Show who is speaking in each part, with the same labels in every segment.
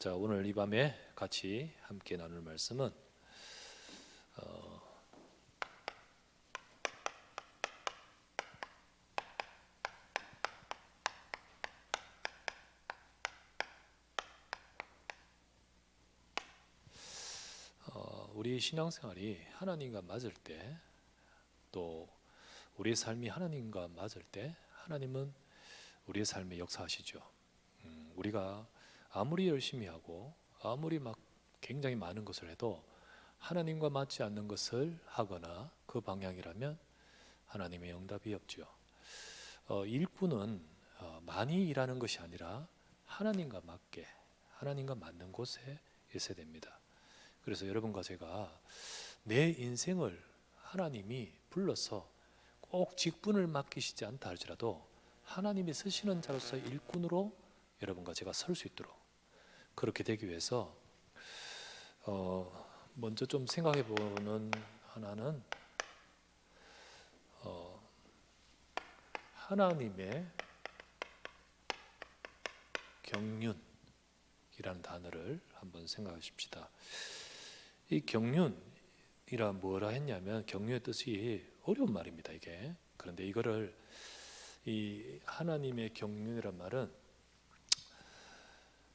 Speaker 1: 자, 오늘 이 밤에 같이 함께 나눌 말씀은 우리 신앙생활이 하나님과 맞을 때, 또 우리의 삶이 하나님과 맞을 때 하나님은 우리의 삶에 역사하시죠. 우리가 아무리 열심히 하고 아무리 막 굉장히 많은 것을 해도 하나님과 맞지 않는 것을 하거나 그 방향이라면 하나님의 응답이 없죠. 일꾼은 많이 일하는 것이 아니라 하나님과 맞게, 하나님과 맞는 곳에 있어야 됩니다. 그래서 여러분과 제가 내 인생을 하나님이 불러서 꼭 직분을 맡기시지 않다 할지라도 하나님이 쓰시는 자로서 일꾼으로 여러분과 제가 설 수 있도록, 그렇게 되기 위해서 먼저 좀 생각해 보는 하나는 하나님의 경륜이라는 단어를 한번 생각하십시다. 이 경륜이라 뭐라 했냐면, 경륜의 뜻이 어려운 말입니다, 이게. 그런데 이거를, 이 하나님의 경륜이란 말은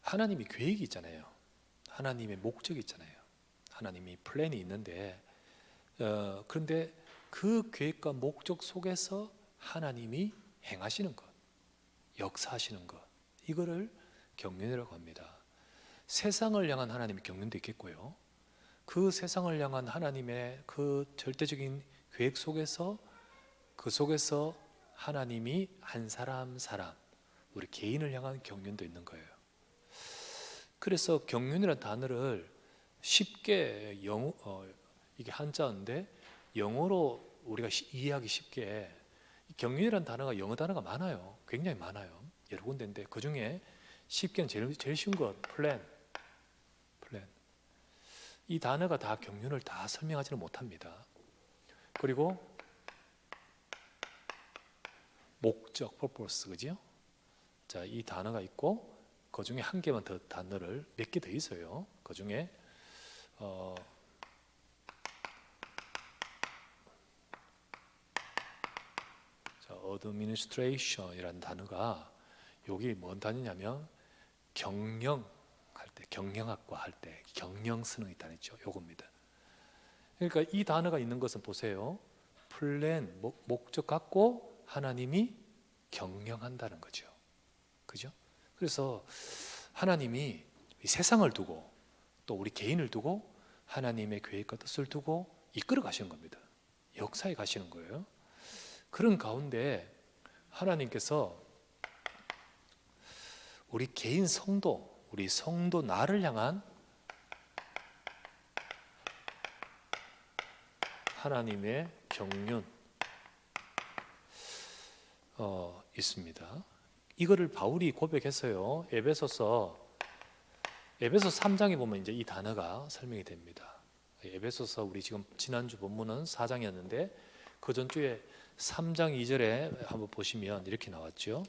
Speaker 1: 하나님이 계획이 있잖아요. 하나님의 목적이 있잖아요. 하나님이 플랜이 있는데, 그런데 그 계획과 목적 속에서 하나님이 행하시는 것, 역사하시는 것, 이거를 경륜이라고 합니다. 세상을 향한 하나님의 경륜도 있겠고요, 그 세상을 향한 하나님의 그 절대적인 계획 속에서, 그 속에서 하나님이 한 사람 우리 개인을 향한 경륜도 있는 거예요. 그래서 경륜이라는 단어를 쉽게 이게 한자인데 영어로 우리가 이해하기 쉽게, 경륜이라는 단어가 영어 단어가 많아요. 굉장히 많아요. 여러 군데인데 그 중에 쉽게는 제일 쉬운 것, 플랜. 이 단어가 다 경륜을 다 설명하지는 못합니다. 그리고 목적, purpose, 그죠? 자, 이 단어가 있고 그 중에 한 개만 더, 단어를 몇 개 더 있어요. 그 중에 administration이라는 단어가, 여기 뭔 단어냐면 경영할 때, 경영학과 할 때 경영 쓰는 단어죠. 요겁니다. 그러니까 이 단어가 있는 것은 보세요. 플랜, 목적 갖고 하나님이 경영한다는 거죠. 그죠? 그래서 하나님이 이 세상을 두고 또 우리 개인을 두고 하나님의 계획과 뜻을 두고 이끌어 가시는 겁니다. 역사에 가시는 거예요. 그런 가운데 하나님께서 우리 개인 성도, 우리 성도 나를 향한 하나님의 경륜 있습니다. 이거를 바울이 고백했어요. 에베소서 3장에 보면 이제 이 단어가 설명이 됩니다. 에베소서, 우리 지금 지난주 본문은 4장이었는데 그 전주에 3장 2절에 한번 보시면 이렇게 나왔죠.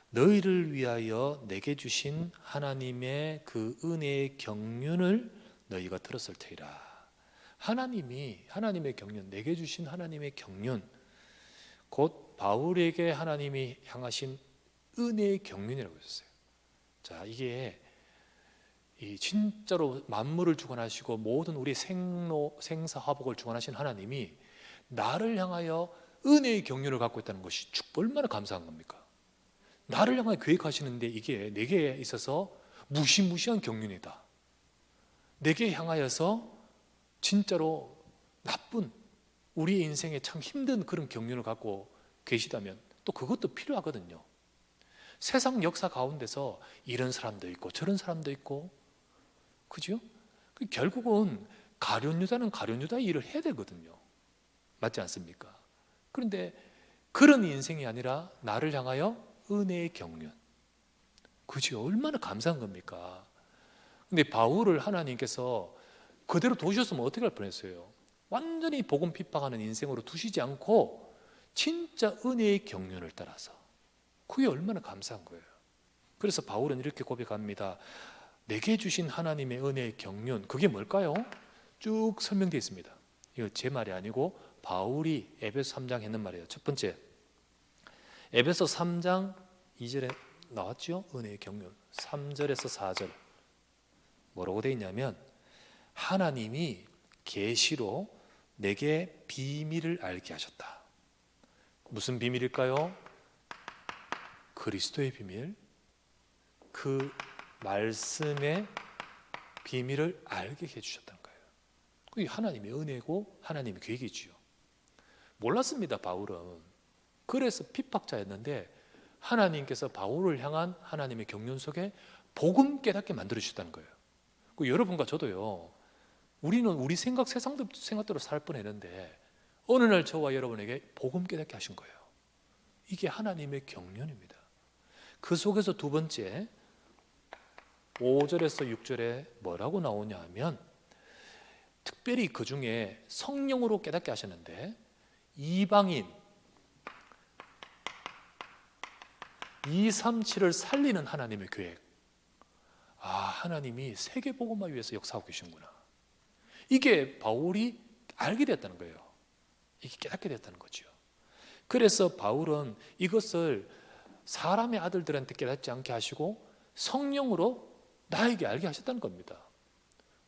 Speaker 1: 너희를 위하여 내게 주신 하나님의 그 은혜의 경륜을 너희가 들었을 테이라. 하나님의 경륜, 내게 주신 하나님의 경륜, 곧 바울에게 하나님이 향하신 은혜의 경륜이라고 했어요. 자, 이게 진짜로 만물을 주관하시고 모든 우리 생사화복을 주관하신 하나님이 나를 향하여 은혜의 경륜을 갖고 있다는 것이 얼마나 감사한 겁니까? 나를 향하여 계획하시는데 이게 내게 있어서 무시무시한 경륜이다. 내게 향하여서 진짜로 나쁜, 우리의 인생에 참 힘든 그런 경륜을 갖고 계시다면 또 그것도 필요하거든요. 세상 역사 가운데서 이런 사람도 있고 저런 사람도 있고, 그죠? 결국은 가룟유다는 가룟유다의 일을 해야 되거든요. 맞지 않습니까? 그런데 그런 인생이 아니라 나를 향하여 은혜의 경륜, 그죠? 얼마나 감사한 겁니까? 근데 바울을 하나님께서 그대로 두셨으면 어떻게 할 뻔했어요? 완전히 복음 핍박하는 인생으로 두시지 않고 진짜 은혜의 경륜을 따라서, 그게 얼마나 감사한 거예요. 그래서 바울은 이렇게 고백합니다. 내게 주신 하나님의 은혜의 경륜, 그게 뭘까요? 쭉 설명되어 있습니다. 이거 제 말이 아니고 바울이 에베소 3장 했는 말이에요. 첫 번째, 에베소 3장 2절에 나왔죠? 은혜의 경륜. 3절에서 4절 뭐라고 되어 있냐면, 하나님이 계시로 내게 비밀을 알게 하셨다. 무슨 비밀일까요? 그리스도의 비밀, 그 말씀의 비밀을 알게 해주셨다는 거예요. 그게 하나님의 은혜고 하나님의 계획이지요. 몰랐습니다, 바울은. 그래서 핍박자였는데 하나님께서 바울을 향한 하나님의 경륜 속에 복음 깨닫게 만들어주셨다는 거예요. 여러분과 저도요, 우리는 우리 생각대로 살 뻔했는데 어느 날 저와 여러분에게 복음 깨닫게 하신 거예요. 이게 하나님의 경륜입니다. 그 속에서 두 번째, 5절에서 6절에 뭐라고 나오냐 하면, 특별히 그 중에 성령으로 깨닫게 하셨는데, 이방인 237을 살리는 하나님의 계획, 하나님이 세계복음화 위해서 역사하고 계시는구나, 이게 바울이 알게 됐다는 거예요. 이게 깨닫게 됐다는 거죠. 그래서 바울은 이것을 사람의 아들들한테 깨닫지 않게 하시고 성령으로 나에게 알게 하셨다는 겁니다.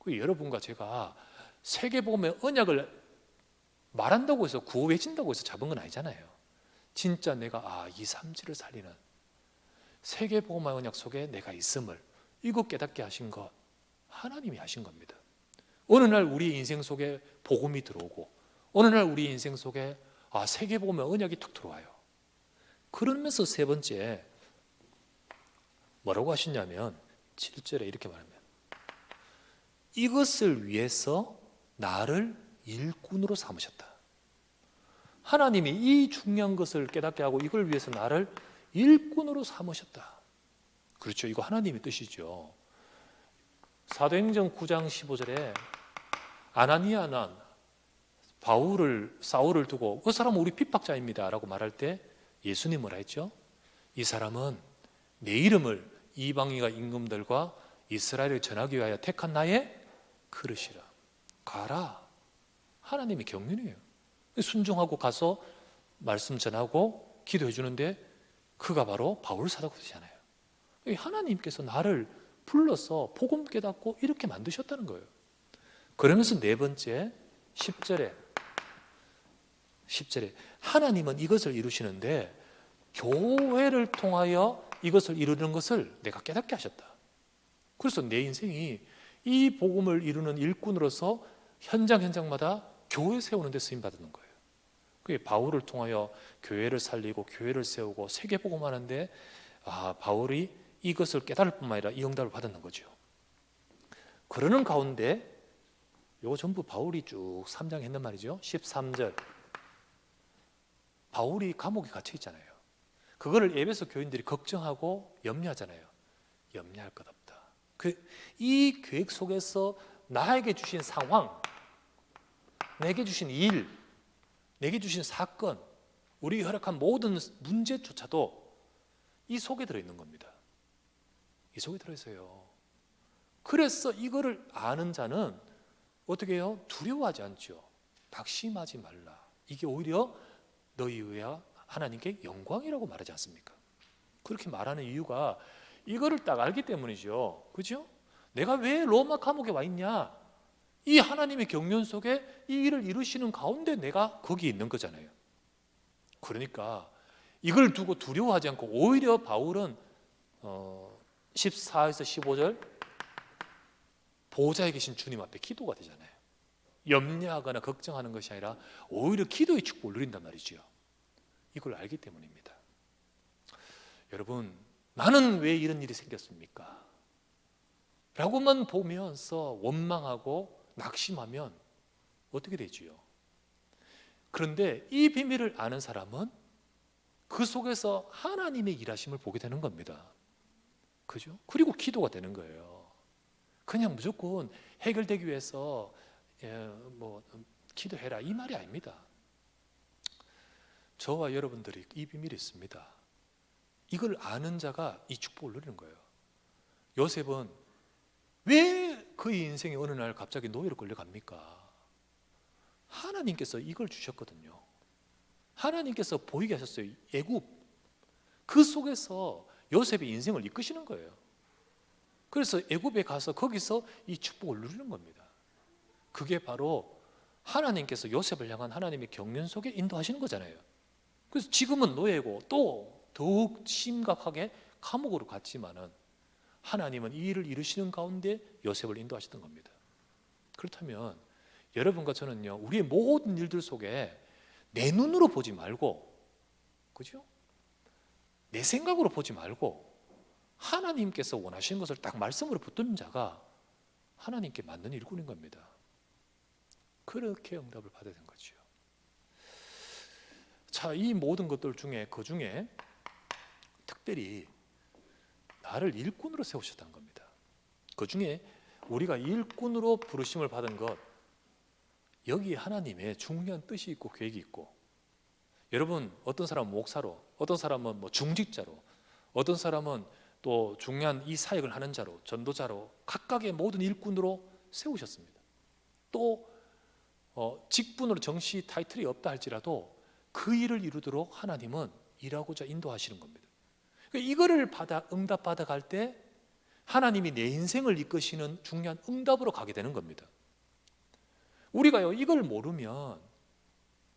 Speaker 1: 여러분과 제가 세계복음의 언약을 말한다고 해서 구호 외친다고 해서 잡은 건 아니잖아요. 진짜 내가 237을 살리는 세계복음의 언약 속에 내가 있음을, 이거 깨닫게 하신 것 하나님이 하신 겁니다. 어느 날 우리 인생 속에 복음이 들어오고, 어느 날 우리 인생 속에 세계복음의 언약이 툭 들어와요. 그러면서 세 번째 뭐라고 하시냐면 7절에 이렇게 말합니다. 이것을 위해서 나를 일꾼으로 삼으셨다. 하나님이 이 중요한 것을 깨닫게 하고 이걸 위해서 나를 일꾼으로 삼으셨다. 그렇죠, 이거 하나님의 뜻이죠. 사도행전 9장 15절에 아나니아는 사울을 두고 그 사람은 우리 핍박자입니다 라고 말할 때 예수님 뭐라 했죠? 이 사람은 내 이름을 이방인과 임금들과 이스라엘을 전하기 위하여 택한 나의 그릇이라. 가라. 하나님의 경륜이에요. 순종하고 가서 말씀 전하고 기도해 주는데 그가 바로 바울 사도거잖아요. 하나님께서 나를 불러서 복음 깨닫고 이렇게 만드셨다는 거예요. 그러면서 네 번째 10절에 하나님은 이것을 이루시는데 교회를 통하여 이것을 이루는 것을 내가 깨닫게 하셨다. 그래서 내 인생이 이 복음을 이루는 일꾼으로서 현장마다 교회 세우는 데 쓰임 받는 거예요. 그게 바울을 통하여 교회를 살리고 교회를 세우고 세계 복음하는데 바울이 이것을 깨달을 뿐만 아니라 이 응답을 받았는 거죠. 그러는 가운데 이거 전부 바울이 쭉 3장 했는 말이죠. 13절, 바울이 감옥에 갇혀 있잖아요. 그거를 에베소 교인들이 걱정하고 염려하잖아요. 염려할 것 없다. 이 계획 속에서 나에게 주신 상황, 내게 주신 일, 내게 주신 사건, 우리 허락한 모든 문제조차도 이 속에 들어있는 겁니다. 이 속에 들어있어요. 그래서 이거를 아는 자는 어떻게 해요? 두려워하지 않죠. 낙심하지 말라. 이게 오히려 너희 위하 하나님께 영광이라고 말하지 않습니까? 그렇게 말하는 이유가 이거를 딱 알기 때문이죠. 그죠? 내가 왜 로마 감옥에 와 있냐? 이 하나님의 경륜 속에 이 일을 이루시는 가운데 내가 거기 있는 거잖아요. 그러니까 이걸 두고 두려워하지 않고 오히려 바울은 14에서 15절 보좌에 계신 주님 앞에 기도가 되잖아요. 염려하거나 걱정하는 것이 아니라 오히려 기도의 축복을 누린단 말이죠. 이걸 알기 때문입니다. 여러분, 나는 왜 이런 일이 생겼습니까? 라고만 보면서 원망하고 낙심하면 어떻게 되지요? 그런데 이 비밀을 아는 사람은 그 속에서 하나님의 일하심을 보게 되는 겁니다. 그죠? 그리고 기도가 되는 거예요. 그냥 무조건 해결되기 위해서 기도해라 이 말이 아닙니다. 저와 여러분들이 이 비밀이 있습니다. 이걸 아는 자가 이 축복을 누리는 거예요. 요셉은 왜 그의 인생에 어느 날 갑자기 노예로 끌려갑니까? 하나님께서 이걸 주셨거든요. 하나님께서 보이게 하셨어요. 애굽, 그 속에서 요셉의 인생을 이끄시는 거예요. 그래서 애굽에 가서 거기서 이 축복을 누리는 겁니다. 그게 바로 하나님께서 요셉을 향한 하나님의 경륜 속에 인도하시는 거잖아요. 그래서 지금은 노예고 또 더욱 심각하게 감옥으로 갔지만은 하나님은 이 일을 이루시는 가운데 요셉을 인도하시던 겁니다. 그렇다면 여러분과 저는요, 우리의 모든 일들 속에 내 눈으로 보지 말고, 그죠? 내 생각으로 보지 말고 하나님께서 원하시는 것을 딱 말씀으로 붙드는 자가 하나님께 맞는 일꾼인 겁니다. 그렇게 응답을 받아야 되는 거죠. 자, 이 모든 것들 중에 그 중에 특별히 나를 일꾼으로 세우셨다는 겁니다. 그 중에 우리가 일꾼으로 부르심을 받은 것, 여기 하나님의 중요한 뜻이 있고 계획이 있고, 여러분 어떤 사람은 목사로, 어떤 사람은 뭐 중직자로, 어떤 사람은 또 중요한 이 사역을 하는 자로, 전도자로 각각의 모든 일꾼으로 세우셨습니다. 또 직분으로 정시 타이틀이 없다 할지라도 그 일을 이루도록 하나님은 일하고자 인도하시는 겁니다. 그러니까 이거를 응답받아 갈 때 하나님이 내 인생을 이끄시는 중요한 응답으로 가게 되는 겁니다. 우리가요, 이걸 모르면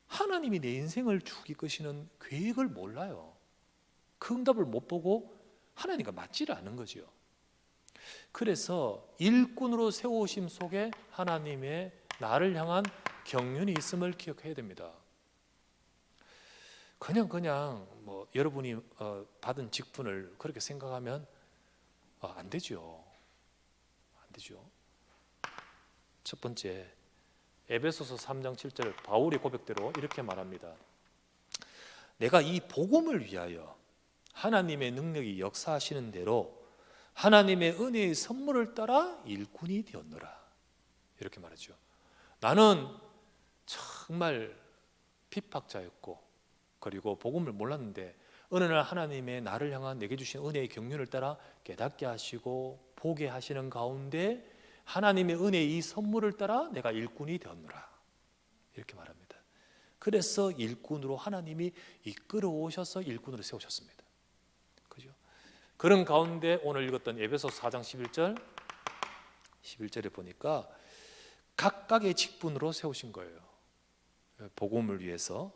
Speaker 1: 하나님이 내 인생을 쭉 이끄시는 계획을 몰라요. 그 응답을 못 보고 하나님과 맞지를 않는 거죠. 그래서 일꾼으로 세우심 속에 하나님의 나를 향한 경륜이 있음을 기억해야 됩니다. 그냥 뭐 여러분이 받은 직분을 그렇게 생각하면 안 되죠. 안 되죠. 첫 번째, 에베소서 3장 7절 바울의 고백대로 이렇게 말합니다. 내가 이 복음을 위하여 하나님의 능력이 역사하시는 대로 하나님의 은혜의 선물을 따라 일꾼이 되었노라. 이렇게 말하죠. 나는 정말 핍박자였고, 그리고 복음을 몰랐는데 어느 날 하나님의 나를 향한 내게 주신 은혜의 경륜을 따라 깨닫게 하시고 보게 하시는 가운데 하나님의 은혜의 이 선물을 따라 내가 일꾼이 되었노라. 이렇게 말합니다. 그래서 일꾼으로 하나님이 이끌어 오셔서 일꾼으로 세우셨습니다. 그죠? 그런 가운데 오늘 읽었던 에베소서 4장 11절에 보니까 각각의 직분으로 세우신 거예요. 복음을 위해서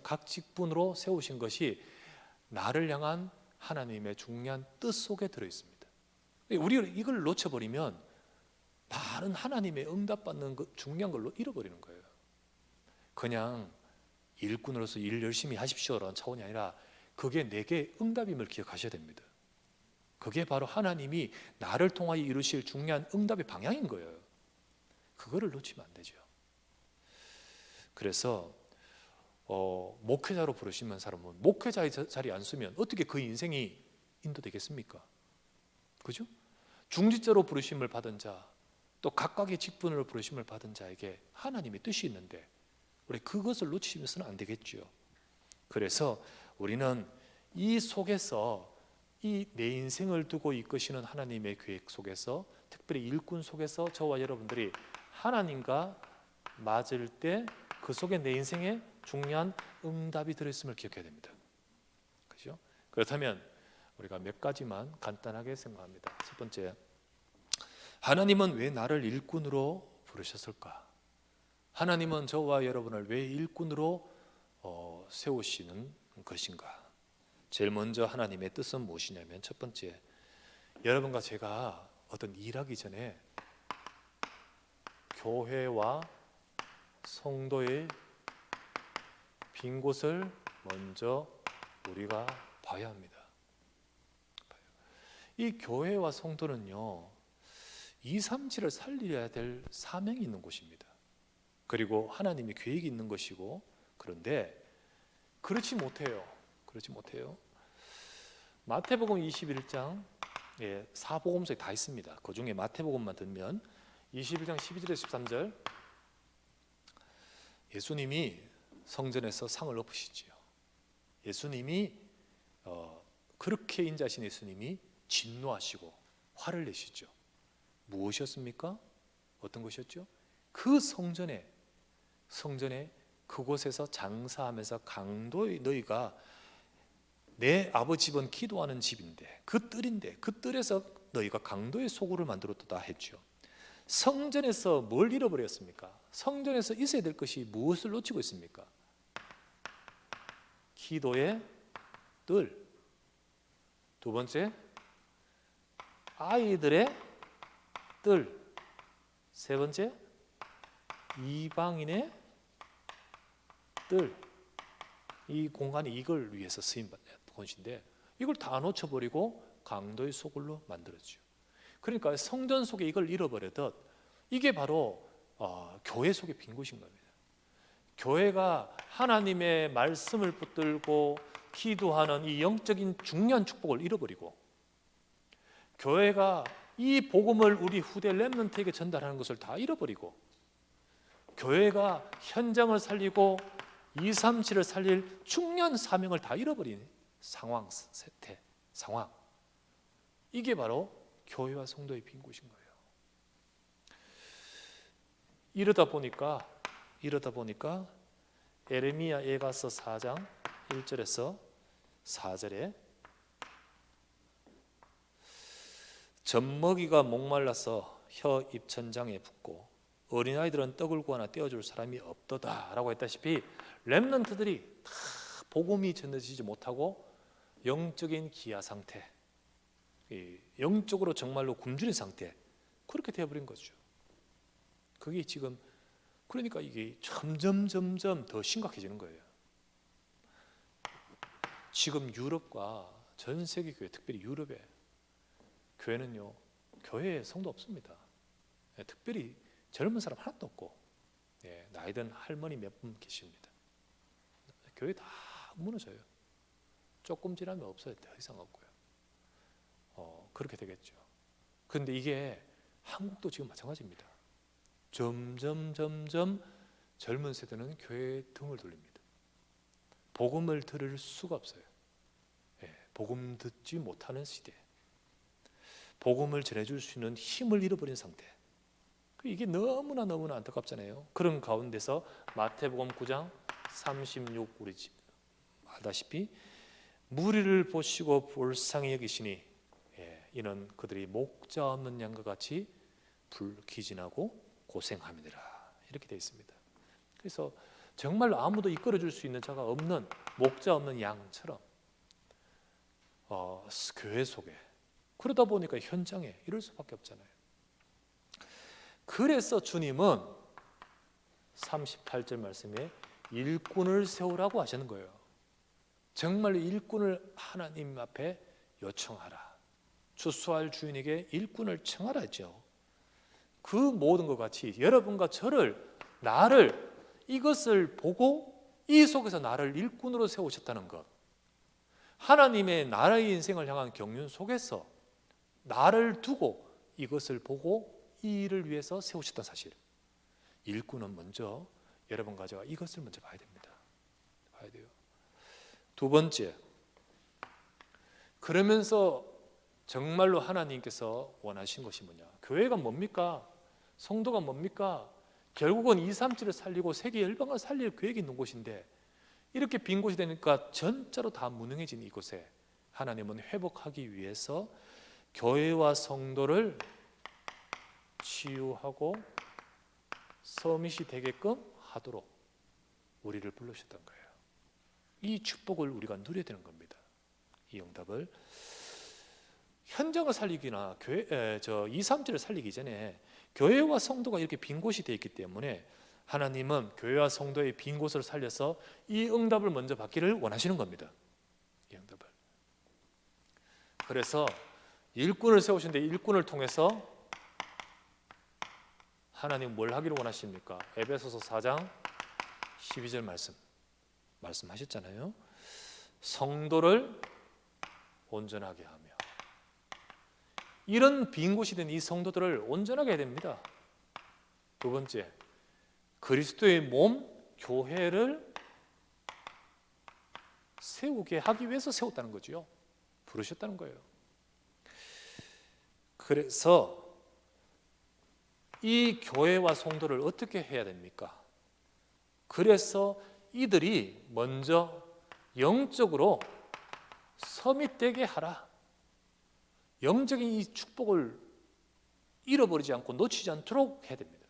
Speaker 1: 각 직분으로 세우신 것이 나를 향한 하나님의 중요한 뜻 속에 들어 있습니다. 우리가 이걸 놓쳐버리면 다른 하나님의 응답받는 것 중요한 걸로 잃어버리는 거예요. 그냥 일꾼으로서 일 열심히 하십시오라는 차원이 아니라 그게 내게 응답임을 기억하셔야 됩니다. 그게 바로 하나님이 나를 통하여 이루실 중요한 응답의 방향인 거예요. 그거를 놓치면 안 되죠. 그래서 목회자로 부르시는 사람은 목회자의 자리에 안 서면 어떻게 그 인생이 인도되겠습니까? 그죠? 중직자로 부르심을 받은 자, 또 각각의 직분으로 부르심을 받은 자에게 하나님의 뜻이 있는데 우리 그것을 놓치면서는 안 되겠죠. 그래서 우리는 이 속에서 이 내 인생을 두고 이끄시는 하나님의 계획 속에서, 특별히 일꾼 속에서 저와 여러분들이 하나님과 맞을 때 그 속에 내 인생에 중요한 응답이 들어있음을 기억해야 됩니다. 그렇죠? 그렇다면 우리가 몇 가지만 간단하게 생각합니다. 첫 번째, 하나님은 왜 나를 일꾼으로 부르셨을까? 하나님은 저와 여러분을 왜 일꾼으로 세우시는 것인가? 제일 먼저 하나님의 뜻은 무엇이냐면, 첫 번째, 여러분과 제가 어떤 일하기 전에 교회와 성도의 빈 곳을 먼저 우리가 봐야 합니다. 이 교회와 성도는요, 237을 살려야 될 사명이 있는 곳입니다. 그리고 하나님의 계획이 있는 것이고, 그런데 그렇지 못해요. 마태복음 21장, 사복음서에 다 있습니다. 그 중에 마태복음만 들면 21장 12절에서 13절, 예수님이 성전에서 상을 엎으시지요. 예수님이 그렇게 인자하신 예수님이 진노하시고 화를 내시죠. 무엇이었습니까? 어떤 것이었죠? 그 성전에 그곳에서 장사하면서 강도의 너희가 내 아버지 집은 기도하는 집인데 그 뜰인데 그 뜰에서 너희가 강도의 소굴을 만들었다 했죠. 성전에서 뭘 잃어버렸습니까? 성전에서 있어야 될 것이 무엇을 놓치고 있습니까? 기도의 뜰. 두 번째, 아이들의 뜰. 세 번째, 이방인의 뜰. 이 공간이 이걸 위해서 쓰임받는 곳인데 이걸 다 놓쳐버리고 강도의 소굴로 만들었죠. 그러니까 성전 속에 이걸 잃어버려도 이게 바로 교회 속의 빈 곳인 겁니다. 교회가 하나님의 말씀을 붙들고 기도하는 이 영적인 중요한 축복을 잃어버리고 교회가 이 복음을 우리 후대 렘넌트에게 전달하는 것을 다 잃어버리고 교회가 현장을 살리고 237을 살릴 중요한 사명을 다 잃어버린 상황. 이게 바로 교회와 성도의 빈 곳인 거예요. 이러다 보니까 에레미야 예가서 4장 1절에서 4절에 젖먹이가 목말라서 혀 입천장에 붙고 어린아이들은 떡을 구하나 떼어줄 사람이 없도다 라고 했다시피 렘넌트들이 다 복음이 전해지지 못하고 영적인 기아 상태, 영적으로 정말로 굶주린 상태, 그렇게 되어버린 거죠. 그게 지금 그러니까 이게 점점 더 심각해지는 거예요. 지금 유럽과 전 세계 교회, 특별히 유럽의 교회는요, 교회에 성도 없습니다. 특별히 젊은 사람 하나도 없고, 나이 든 할머니 몇 분 계십니다. 교회 다 무너져요. 조금 지나면 없어요. 더 이상 없고요. 그렇게 되겠죠. 그런데 이게 한국도 지금 마찬가지입니다. 점점 젊은 세대는 교회에 등을 돌립니다. 복음을 들을 수가 없어요. 복음 듣지 못하는 시대, 복음을 전해줄 수 있는 힘을 잃어버린 상태. 이게 너무나 안타깝잖아요. 그런 가운데서 마태복음 9장 36 우리 알다시피 무리를 보시고 불쌍히 여기시니 이는 그들이 목자 없는 양과 같이 불기진하고 고생함이니라 이렇게 되어 있습니다. 그래서 정말로 아무도 이끌어줄 수 있는 자가 없는 목자 없는 양처럼 교회 속에 그러다 보니까 현장에 이럴 수밖에 없잖아요. 그래서 주님은 38절 말씀에 일꾼을 세우라고 하시는 거예요. 정말 일꾼을 하나님 앞에 요청하라. 추수할 주인에게 일꾼을 청하라 했죠. 그 모든 것 같이 여러분과 나를 이것을 보고 이 속에서 나를 일꾼으로 세우셨다는 것, 하나님의 나라의 인생을 향한 경륜 속에서 나를 두고 이것을 보고 이 일을 위해서 세우셨다는 사실, 일꾼은 먼저 여러분과 제가 이것을 먼저 봐야 됩니다. 봐야 돼요. 두 번째, 그러면서 정말로 하나님께서 원하신 것이 뭐냐? 교회가 뭡니까? 성도가 뭡니까? 결국은 237을 살리고 세계 열방을 살릴 계획이 있는 곳인데 이렇게 빈 곳이 되니까 전자로 다 무능해진 이곳에 하나님은 회복하기 위해서 교회와 성도를 치유하고 서밋이 되게끔 하도록 우리를 불러주셨던 거예요. 이 축복을 우리가 누려야 되는 겁니다. 이 응답을 현장을 살리기나 237을 살리기 전에 교회와 성도가 이렇게 빈 곳이 되어 있기 때문에 하나님은 교회와 성도의 빈 곳을 살려서 이 응답을 먼저 받기를 원하시는 겁니다. 이 응답을. 그래서 일꾼을 세우시는데 일꾼을 통해서 하나님 뭘 하기를 원하십니까? 에베소서 4장 12절 말씀하셨잖아요. 성도를 온전하게 하며, 이런 빈 곳이 된 이 성도들을 온전하게 해야 됩니다. 두 번째, 그리스도의 몸 교회를 세우게 하기 위해서 세웠다는 거죠. 부르셨다는 거예요. 그래서 이 교회와 성도를 어떻게 해야 됩니까? 그래서 이들이 먼저 영적으로 서밋되게 하라. 영적인 이 축복을 잃어버리지 않고 놓치지 않도록 해야 됩니다.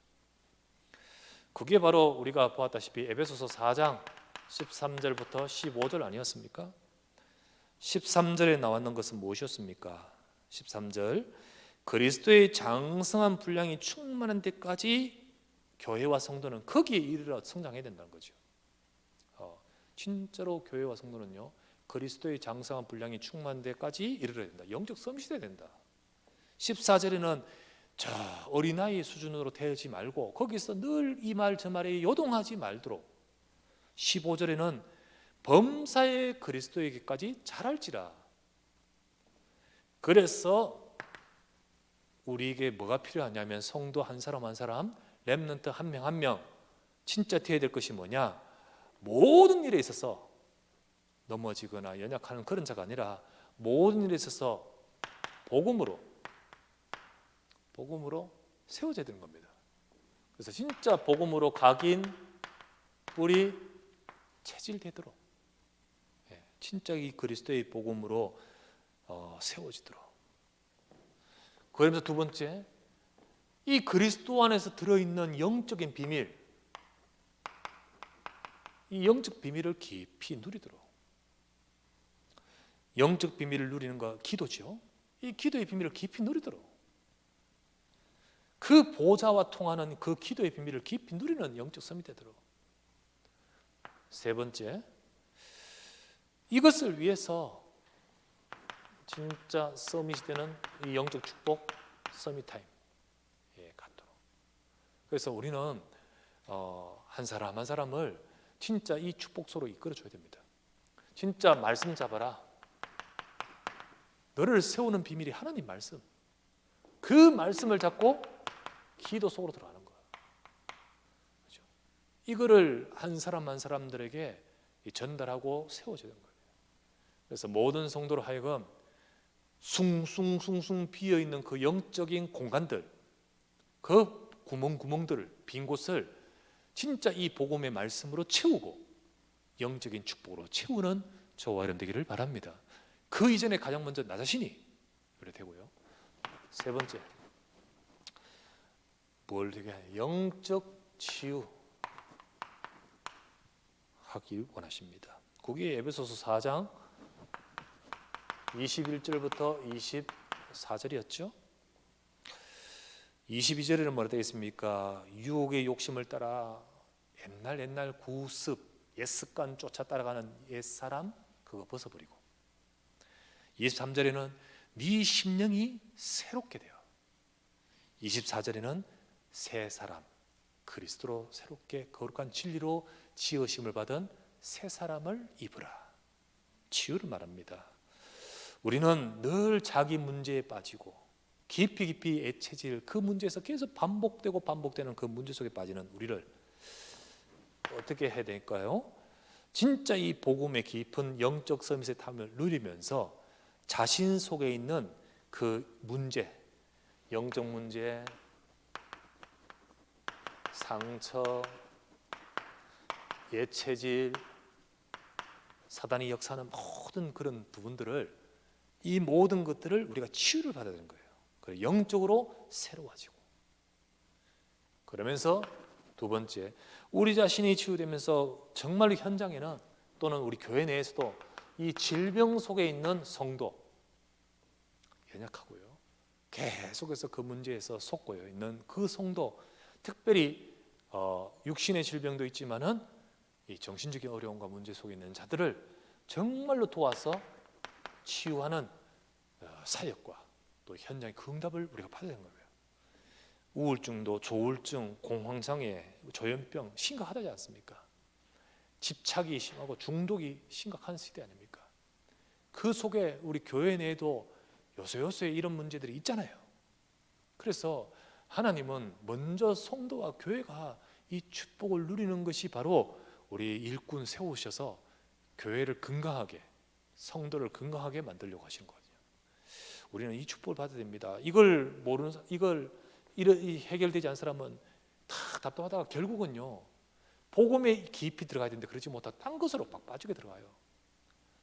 Speaker 1: 그게 바로 우리가 보았다시피 에베소서 4장 13절부터 15절 아니었습니까? 13절에 나왔는 것은 무엇이었습니까? 13절, 그리스도의 장성한 분량이 충만한 데까지 교회와 성도는 거기에 이르러 성장해야 된다는 거죠. 진짜로 교회와 성도는요, 그리스도의 장성한 분량이 충만한 데까지 이르러야 된다. 영적 서밋이 돼야 된다. 14절에는 저 어린아이 수준으로 되지 말고 거기서 늘 이 말 저 말에 요동하지 말도록, 15절에는 범사의 그리스도에게까지 자랄지라. 그래서 우리에게 뭐가 필요하냐면 성도 한 사람 한 사람, 렘넌트 한 명 한 명 진짜 되어야 될 것이 뭐냐? 모든 일에 있어서 넘어지거나 연약하는 그런 자가 아니라 모든 일에 있어서 복음으로 세워져야 되는 겁니다. 그래서 진짜 복음으로 각인 뿌리 체질되도록, 진짜 이 그리스도의 복음으로 세워지도록. 그러면서 두 번째, 이 그리스도 안에서 들어있는 영적인 비밀, 이 영적 비밀을 깊이 누리도록. 영적 비밀을 누리는 거 기도죠. 이 기도의 비밀을 깊이 누리도록, 그 보좌와 통하는 그 기도의 비밀을 깊이 누리는 영적 섬이 되도록. 세 번째, 이것을 위해서 진짜 서밋이 되는 이 영적 축복 서밋 타임 갖도록. 그래서 우리는 한 사람 한 사람을 진짜 이 축복소로 이끌어줘야 됩니다. 진짜 말씀 잡아라. 너를 세우는 비밀이 하나님 말씀. 그 말씀을 잡고 기도 속으로 들어가는 거야. 그렇죠? 이거를 한 사람 한 사람들에게 전달하고 세워줘야 되는 거예요. 그래서 모든 성도로 하여금 숭숭숭숭 비어있는 그 영적인 공간들, 그 구멍구멍들을, 빈 곳을 진짜 이 복음의 말씀으로 채우고 영적인 축복으로 채우는 저와 여러분 되기를 바랍니다. 그 이전에 가장 먼저 나 자신이 그래 되고요. 세 번째, 뭘 되게 하냐? 영적 치유 하길 원하십니다. 그게 에베소서 4장 21절부터 24절이었죠. 22절에는 뭐라 되어 있습니까? 유혹의 욕심을 따라 옛날 구습, 옛습관 쫓아 따라가는 옛사람 그거 벗어버리고, 23절에는 네 심령이 새롭게 되어, 24절에는 새 사람, 그리스도로 새롭게 거룩한 진리로 지으심을 받은 새 사람을 입으라. 치유를 말합니다. 우리는 늘 자기 문제에 빠지고 깊이 애체질 그 문제에서 계속 반복되는 그 문제 속에 빠지는 우리를 어떻게 해야 될까요? 진짜 이 복음의 깊은 영적 서밋의 탐을 누리면서 자신 속에 있는 그 문제, 영적 문제, 상처, 애체질, 사단이 역사하는 모든 그런 부분들을, 이 모든 것들을 우리가 치유를 받아야 되는 거예요. 그래서 영적으로 새로워지고, 그러면서 두 번째, 우리 자신이 치유되면서 정말로 현장에는 또는 우리 교회 내에서도 이 질병 속에 있는 성도, 연약하고요, 계속해서 그 문제에서 속고여 있는 그 성도, 특별히 육신의 질병도 있지만은 이 정신적인 어려움과 문제 속에 있는 자들을 정말로 도와서 치유하는 사역과 또 현장의 그 응답을 우리가 받아야 되는 거예요. 우울증도 조울증, 공황장애, 조현병 심각하지 않습니까? 집착이 심하고 중독이 심각한 시대 아닙니까? 그 속에 우리 교회 내에도 요소요소에 이런 문제들이 있잖아요. 그래서 하나님은 먼저 성도와 교회가 이 축복을 누리는 것이 바로 우리 일꾼 세우셔서 교회를 건강하게 성도를 건강하게 만들려고 하시는 거거든요. 우리는 이 축복을 받아야 됩니다. 이걸 모르는 이걸 해결되지 않은 사람은 다 답답하다가 결국은요 복음에 깊이 들어가야 되는데 그러지 못하고 딴 것으로 막 빠지게 들어가요.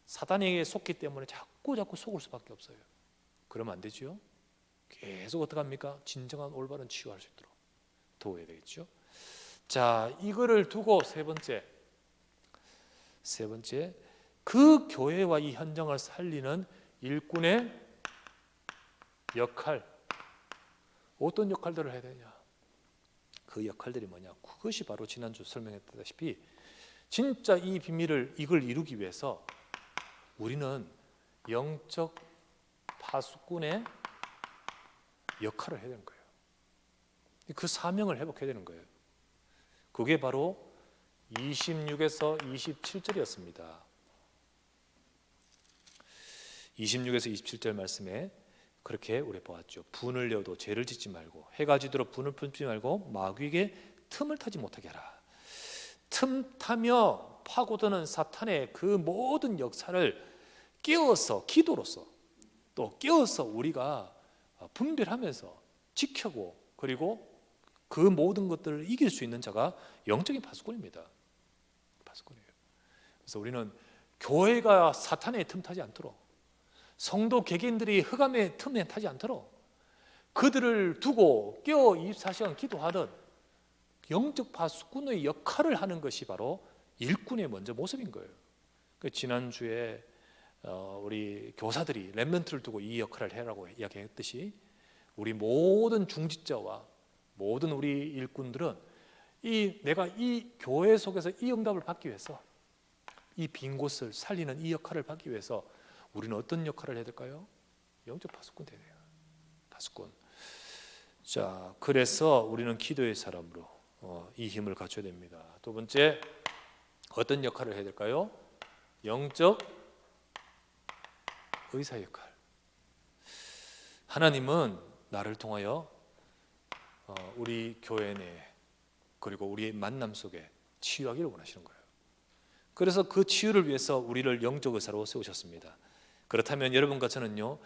Speaker 1: 사단에게 속기 때문에 자꾸 속을 수밖에 없어요. 그러면 안 되죠. 계속 어떻게 합니까? 진정한 올바른 치유할 수 있도록 도와야 되겠죠. 자, 이거를 두고 세 번째 그 교회와 이 현장을 살리는 일꾼의 역할, 어떤 역할들을 해야 되냐? 그 역할들이 뭐냐? 그것이 바로 지난주 설명했다시피 진짜 이 비밀을 이걸 이루기 위해서 우리는 영적 파수꾼의 역할을 해야 되는 거예요. 그 사명을 회복해야 되는 거예요. 그게 바로 26에서 27절이었습니다. 26에서 27절 말씀에 그렇게 우리 보았죠. 분을 내어도 죄를 짓지 말고 해가 지도록 분을 품지 말고 마귀에게 틈을 타지 못하게 하라. 틈 타며 파고드는 사탄의 그 모든 역사를 깨어서 기도로서 또 깨어서 우리가 분별하면서 지켜고 그리고 그 모든 것들을 이길 수 있는 자가 영적인 파수꾼입니다. 파수꾼이에요. 그래서 우리는 교회가 사탄의 틈 타지 않도록 성도 개개인들이 흑암의 틈에 타지 않도록 그들을 두고 깨어 24시간 기도하던 영적 파수꾼의 역할을 하는 것이 바로 일꾼의 먼저 모습인 거예요. 지난주에 우리 교사들이 렘넌트를 두고 이 역할을 해라고 이야기했듯이 우리 모든 중직자와 모든 우리 일꾼들은 내가 이 교회 속에서 이 응답을 받기 위해서 이 빈 곳을 살리는 이 역할을 받기 위해서 우리는 어떤 역할을 해야 될까요? 영적 파수꾼 돼야 돼요. 파수꾼. 자, 그래서 우리는 기도의 사람으로 이 힘을 갖춰야 됩니다. 두 번째, 어떤 역할을 해야 될까요? 영적 의사 역할. 하나님은 나를 통하여 우리 교회 내에 그리고 우리의 만남 속에 치유하기를 원하시는 거예요. 그래서 그 치유를 위해서 우리를 영적 의사로 세우셨습니다. 그렇다면 여러분과 저는요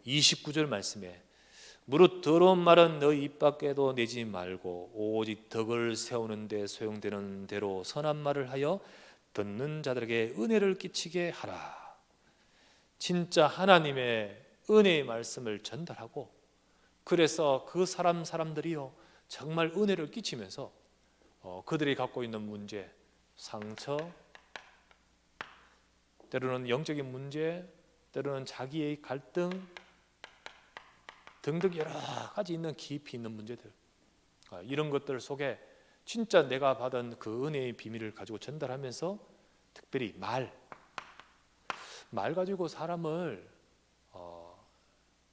Speaker 1: 29절 말씀에 무릇 더러운 말은 너희 입 밖에도 내지 말고 오직 덕을 세우는 데 소용되는 대로 선한 말을 하여 듣는 자들에게 은혜를 끼치게 하라. 진짜 하나님의 은혜의 말씀을 전달하고 그래서 그 사람들이요 정말 은혜를 끼치면서 그들이 갖고 있는 문제, 상처, 때로는 영적인 문제, 때로는 자기의 갈등 등등 여러 가지 있는 깊이 있는 문제들, 이런 것들 속에 진짜 내가 받은 그 은혜의 비밀을 가지고 전달하면서 특별히 말 가지고 사람을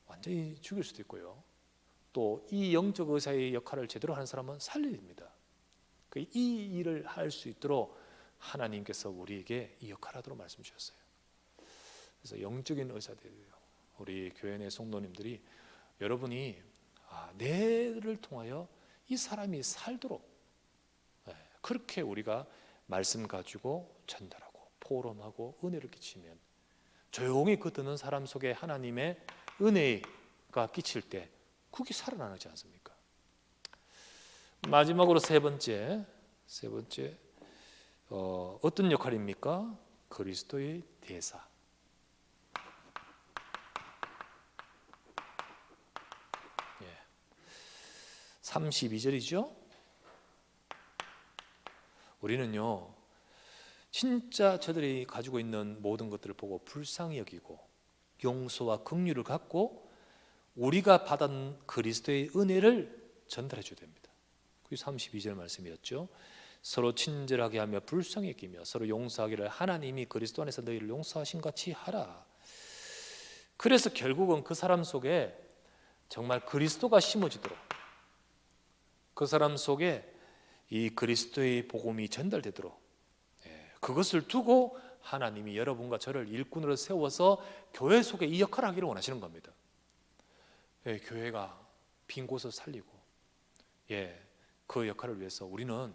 Speaker 1: 완전히 죽일 수도 있고요. 또 이 영적 의사의 역할을 제대로 하는 사람은 살려야 됩니다. 이 일을 할 수 있도록 하나님께서 우리에게 이 역할을 하도록 말씀 주셨어요. 그래서 영적인 의사들이에요. 우리 교회 내 성도님들이 여러분이 내를 통하여 이 사람이 살도록 그렇게 우리가 말씀 가지고 전달하고 포럼하고 은혜를 끼치면 조용히 그 듣는 사람 속에 하나님의 은혜가 끼칠 때 그게 살아나지 않습니까? 마지막으로 세 번째 어떤 역할입니까? 그리스도의 대사. 32절이죠. 우리는요 진짜 저들이 가지고 있는 모든 것들을 보고 불쌍히 여기고 용서와 긍휼을 갖고 우리가 받은 그리스도의 은혜를 전달해 줘야 됩니다. 그게 32절 말씀이었죠. 서로 친절하게 하며 불쌍히 여기며 서로 용서하기를 하나님이 그리스도 안에서 너희를 용서하신 같이 하라. 그래서 결국은 그 사람 속에 정말 그리스도가 심어지도록 그 사람 속에 이 그리스도의 복음이 전달되도록 그것을 두고 하나님이 여러분과 저를 일꾼으로 세워서 교회 속에 이 역할을 하기를 원하시는 겁니다. 교회가 빈 곳을 살리고 그 역할을 위해서 우리는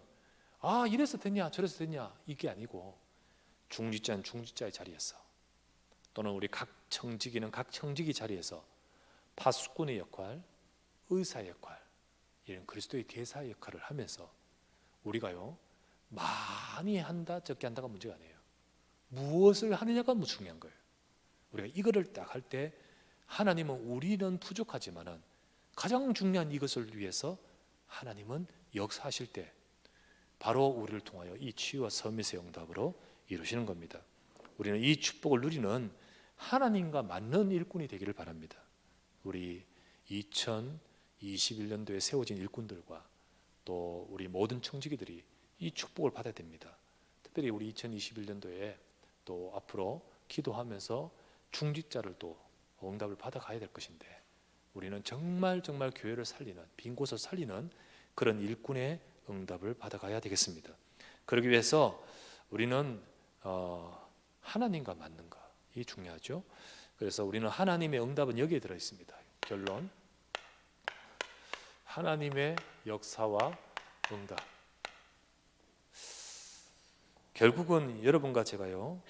Speaker 1: 이래서 됐냐 저래서 됐냐 이게 아니고 중직자는 중직자의 자리에서 또는 우리 각 청지기는 각 청지기 자리에서 파수꾼의 역할, 의사의 역할, 이런 그리스도의 대사의 역할을 하면서 우리가요 많이 한다 적게 한다가 문제가 아니에요. 무엇을 하느냐가 중요한 거예요. 우리가 이거를 딱 할 때 하나님은 우리는 부족하지만은 가장 중요한 이것을 위해서 하나님은 역사하실 때 바로 우리를 통하여 이 치유와 서밋의 응답으로 이루시는 겁니다. 우리는 이 축복을 누리는 하나님과 맞는 일꾼이 되기를 바랍니다. 우리 2021년도에 세워진 일꾼들과 또 우리 모든 청지기들이 이 축복을 받아야 됩니다. 특별히 우리 2021년도에 또 앞으로 기도하면서 중직자를 또 응답을 받아가야 될 것인데 우리는 정말 교회를 살리는, 빈 곳을 살리는 그런 일꾼의 응답을 받아가야 되겠습니다. 그러기 위해서 우리는 하나님과 맞는가, 이 중요하죠. 그래서 우리는 하나님의 응답은 여기에 들어 있습니다. 결론, 하나님의 역사와 응답. 결국은 여러분과 제가요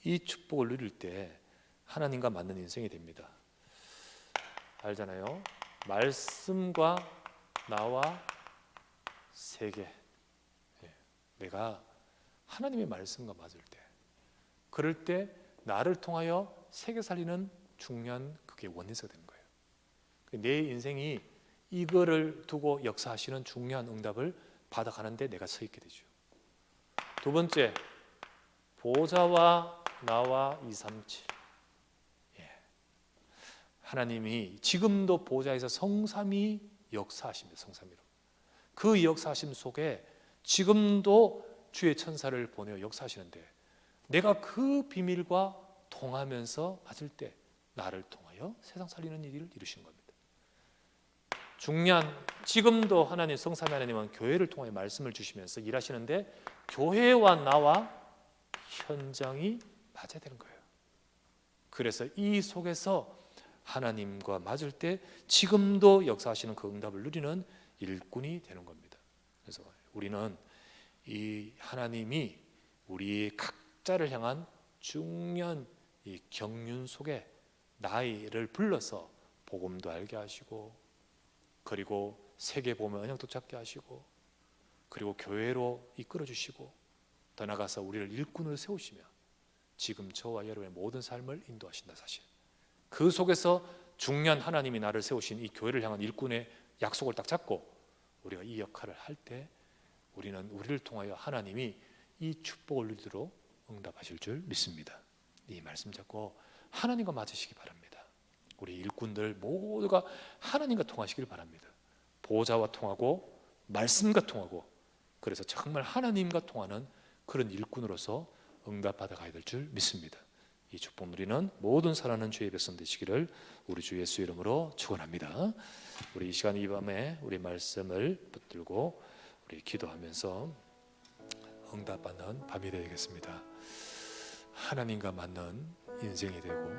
Speaker 1: 이 축복을 누릴 때 하나님과 맞는 인생이 됩니다. 알잖아요. 말씀과 나와 세계. 내가 하나님의 말씀과 맞을 때, 그럴 때 나를 통하여 세계 살리는 중요한 그게 원리가 되는 거예요. 내 인생이 이거를 두고 역사하시는 중요한 응답을 받아가는데 내가 서 있게 되죠. 두 번째, 보좌와 나와 237. 하나님이 지금도 보좌에서 성삼위 역사하십니다. 성삼위로. 그 역사하심 속에 지금도 주의 천사를 보내어 역사하시는데 내가 그 비밀과 통하면서 맞을 때 나를 통하여 세상 살리는 일을 이루시는 겁니다. 중요한, 지금도 하나님 성삼위 하나님은 교회를 통하여 말씀을 주시면서 일하시는데 교회와 나와 현장이 맞아야 되는 거예요. 그래서 이 속에서 하나님과 맞을 때 지금도 역사하시는 그 응답을 누리는 일꾼이 되는 겁니다. 그래서 우리는 이 하나님이 우리 각자를 향한 중요한 이 경륜 속에 나이를 불러서 복음도 알게 하시고, 그리고 세계 보면 언약도 찾게 하시고, 그리고 교회로 이끌어 주시고, 더 나아가서 우리를 일꾼을 세우시며 지금 저와 여러분의 모든 삶을 인도하신다. 사실 그 속에서 중요한 하나님이 나를 세우신 이 교회를 향한 일꾼의 약속을 딱 잡고 우리가 이 역할을 할 때 우리는 우리를 통하여 하나님이 이 축복을 누리도록 응답하실 줄 믿습니다. 이 말씀 잡고 하나님과 맞으시기 바랍니다. 우리 일꾼들 모두가 하나님과 통하시길 바랍니다. 보좌와 통하고 말씀과 통하고, 그래서 정말 하나님과 통하는 그런 일꾼으로서 응답받아 가야 될 줄 믿습니다. 이 축복 누리는 모든 사랑하는 주의 백성 되시기를 우리 주 예수 이름으로 축원합니다. 우리 이 시간 이 밤에 우리 말씀을 붙들고 우리 기도하면서 응답받는 밤이 되겠습니다. 하나님과 맞는 인생이 되고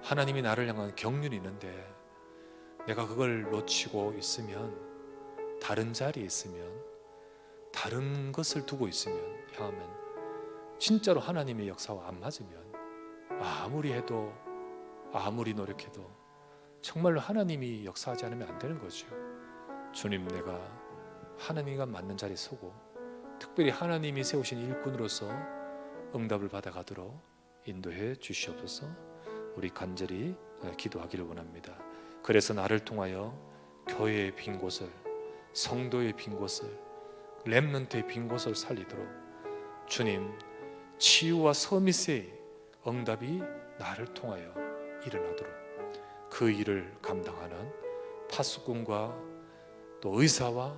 Speaker 1: 하나님이 나를 향한 경륜이 있는데 내가 그걸 놓치고 있으면, 다른 자리에 있으면, 다른 것을 두고 있으면, 향하면 진짜로 하나님의 역사와 안 맞으면 아무리 해도 아무리 노력해도 정말로 하나님이 역사하지 않으면 안 되는 거죠. 주님, 내가 하나님과 맞는 자리에 서고 특별히 하나님이 세우신 일꾼으로서 응답을 받아가도록 인도해 주시옵소서. 우리 간절히 기도하기를 원합니다. 그래서 나를 통하여 교회의 빈 곳을, 성도의 빈 곳을, 렘넌트의 빈 곳을 살리도록 주님, 치유와 서밋의 응답이 나를 통하여 일어나도록 그 일을 감당하는 파수꾼과 또 의사와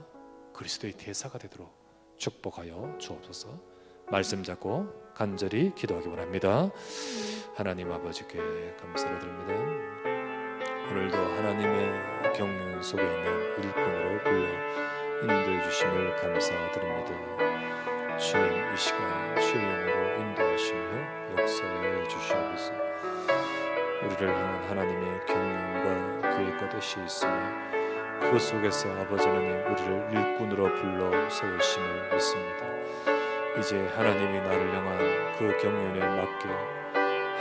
Speaker 1: 그리스도의 대사가 되도록 축복하여 주옵소서. 말씀 잡고 간절히 기도하기 원합니다. 하나님 아버지께 감사를 드립니다. 오늘도 하나님의 경륜 속에 있는 일꾼으로 불러 인도해 주심을 감사드립니다. 주님, 이 시간 주의 영으로 인도하시며 역사해 주시옵소서. 우리를 향한 하나님의 경륜과 계획과 뜻이 있으며 그 속에서 아버지 하나님 우리를 일꾼으로 불러 세우심을 믿습니다. 이제 하나님이 나를 향한 그 경륜에 맞게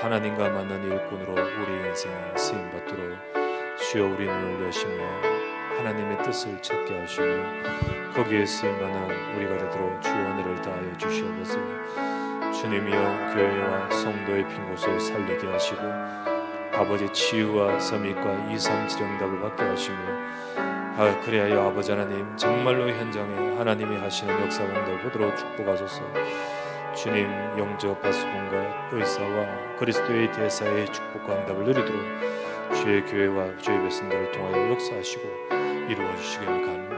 Speaker 1: 하나님과 만난 일꾼으로 우리 인생에 쓰임 받도록 주여 우리 눈을 여시며 하나님의 뜻을 찾게 하시고 거기에 쓰임받는 우리가 되도록 주의 은혜를 다하여 주시옵소서. 주님이여 교회와 성도의 빈 곳을 살리게 하시고 아버지 치유와 섬익과 이삼지령답을 받게 하시며 그리하여 아버지 하나님 정말로 현장에 하나님이 하시는 역사 공덕을 보도록 축복하소서. 주님 영접 파수꾼과 의사와 그리스도의 대사의 축복과 응답을 누리도록 주의 교회와 주의 백성들을 통하여 역사하시고 이루어 주시길 간절히